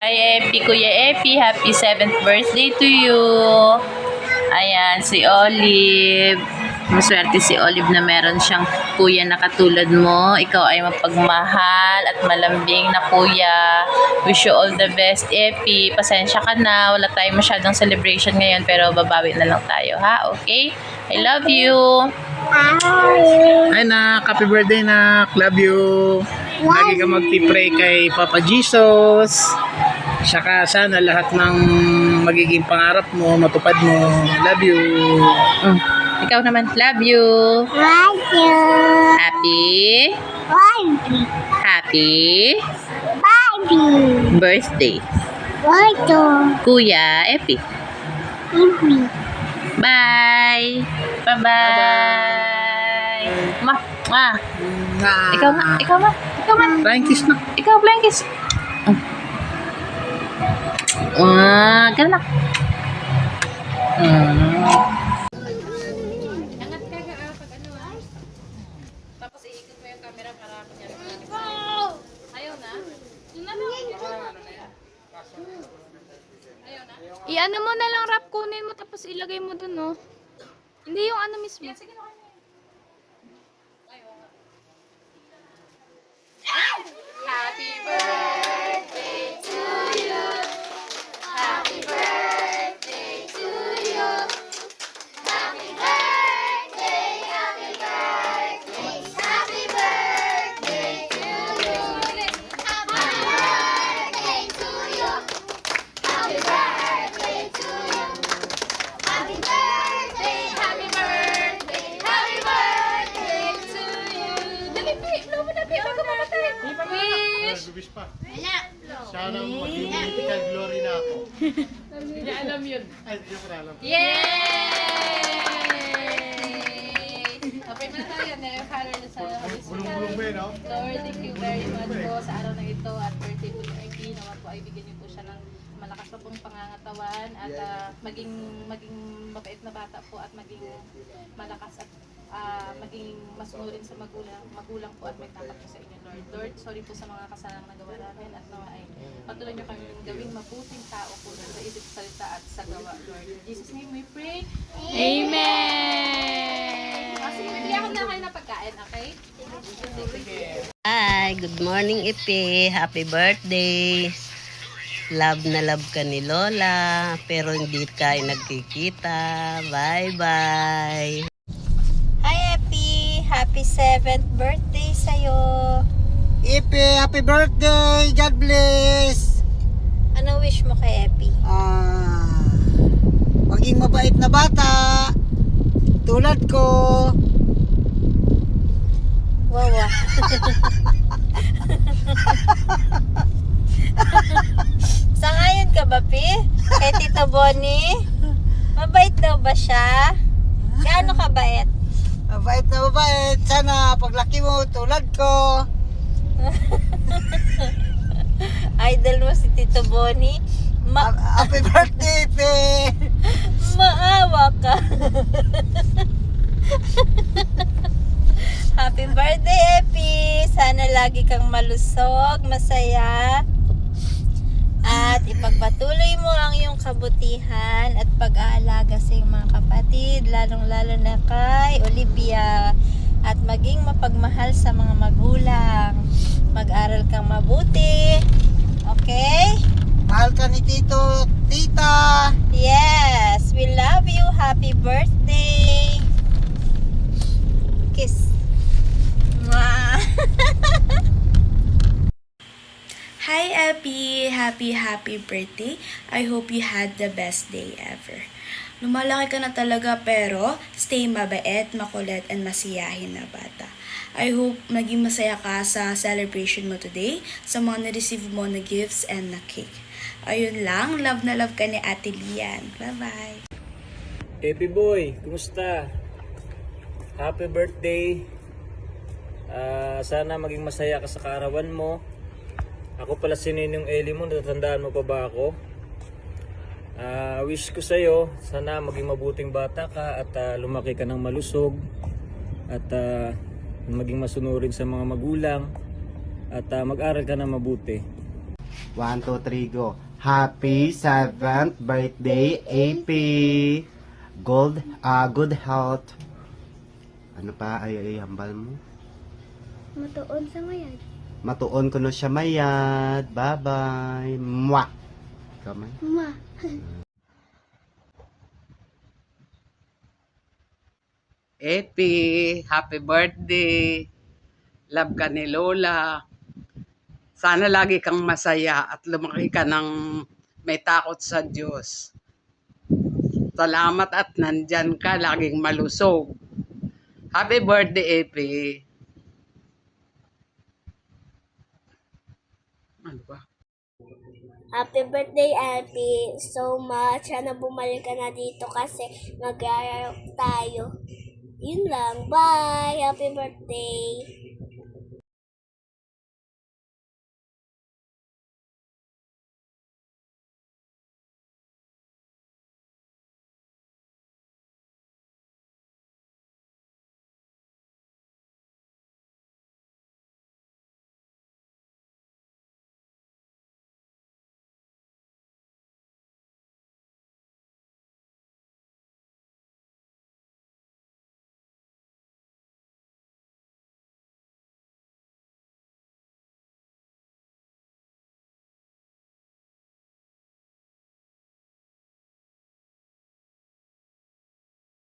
Hi, Epi, Kuya Epi, happy 7th birthday to you. Ayan, si Olive. Maswerte si Olive na meron siyang kuya na katulad mo. Ikaw ay mapagmahal at malambing na kuya. Wish you all the best, Epi. Pasensya ka na. Wala tayong masyadong celebration ngayon pero babawi na lang tayo, ha? Okay? I love you. Hi nak, happy birthday nak. Love you. Lagi ka magpipray kay Papa Jesus. Saka sana lahat ng magiging pangarap mo, matupad mo. Love you. Ikaw naman, love you. Love you. Happy, Baby. happy Baby. birthday, Baby. Kuya Epi. Baby. Bye. Bye-bye. Ma, ikaw nga, ikaw nga, ikaw nga. Flying kiss na. Ikaw, Blankis. Ganun na. Angat ka ga pag ano tapos iikot mo yung camera para kunyari ayaw na? I-ano mo na lang wrap, kunin mo tapos ilagay mo dun, no? Hindi yung ano mismo. Sige na kayo. Happy birthday to you. Happy birthday to you. Happy birthday, happy birthday, happy birthday to you. Happy birthday to you. Happy birthday to you. Happy birthday, happy birthday, happy birthday to you. Dali, Pi, blow mo na, Pi, bago mamatay. Wish. Wish pa. Sana maging mythical glory na ako. Hindi alam yun. Ay, hindi ko na alam. Yay! Okay, na tayo. Nare-follow na sa Bulong-bulong ba yun, no? Lord, thank you very much po sa araw na ito at birthday po ni Ivy. Nawa po ay bigyan niyo po siya ng malakas na pong pangangatawan at maging mabait na bata po at maging malakas at maging masunurin sa magulang po at may tapat po sa inyo, Lord. Lord, sorry po sa mga kasalang nagawa namin at nawa ay patuloy niyo kami gawing mabuting tao po sa isip, salita at sa gawa, Lord. In Jesus' name we pray. Amen! Sige, bibigyan ko na kayo ng pagkain, okay? Hi, good morning Ipe. Happy birthday. Love na love ka ni Lola, pero hindi tayo nagkikita. Bye-bye. Hi, Epi. Happy 7th birthday sa'yo. Ipe, happy birthday. God bless. Ano wish mo kay Epi? Maging mabait na bata. Tulad ko. Wawa. Sangayon ka ba, Pi? Kay Tito Bonnie? Mabait daw ba siya? Gaano kabait? Mabait na mabait. Sana paglaki mo tulad ko. Idol mo si Tito Bonnie? Happy birthday, Ipe. Maawa ka. Happy birthday, Epi! Sana lagi kang malusog, masaya, at ipagpatuloy mo ang iyong kabutihan at pag-aalaga sa iyong mga kapatid, lalong-lalo na kay Olivia, at maging mapagmahal sa mga magulang. Mag-aral kang mabuti. Okay? Mahal ka ni Tito, Tita. Yes, we love you. Happy birthday. Kiss. Mwah. Hi, Epi! Happy birthday! I hope you had the best day ever. Lumalaki ka na talaga pero stay mabait, makulit, and masiyahin na bata. I hope naging masaya ka sa celebration mo today, sa mga na-receive mo na gifts and na cake. Ayun lang, love na love ka ni Ate Lian. Bye-bye! Epi boy, kumusta? Happy birthday. Sana maging masaya ka sa kaarawan mo. Ako pala si Ninong Eli mo, natatandaan mo pa ba ako? Wish ko sa'yo, sana maging mabuting bata ka at lumaki ka ng malusog at maging masunurin sa mga magulang at mag-aral ka na mabuti. 1, 2, 3, go. Happy 7th birthday, AP. Good health. Ano pa? Ay, hambal mo. Matuon sa mayag. Matuon ko no siya mayad. Bye-bye. Mwah! Kamay. Ma. Epi, happy birthday. Love ka ni Lola. Sana lagi kang masaya at lumaki ka ng may takot sa Diyos. Salamat at nandyan ka, laging malusog. Happy birthday, Epi. Ano ba? Happy birthday, Alpi. So much. Sana bumalik ka na dito kasi mag tayo. Yun lang. Bye. Happy birthday.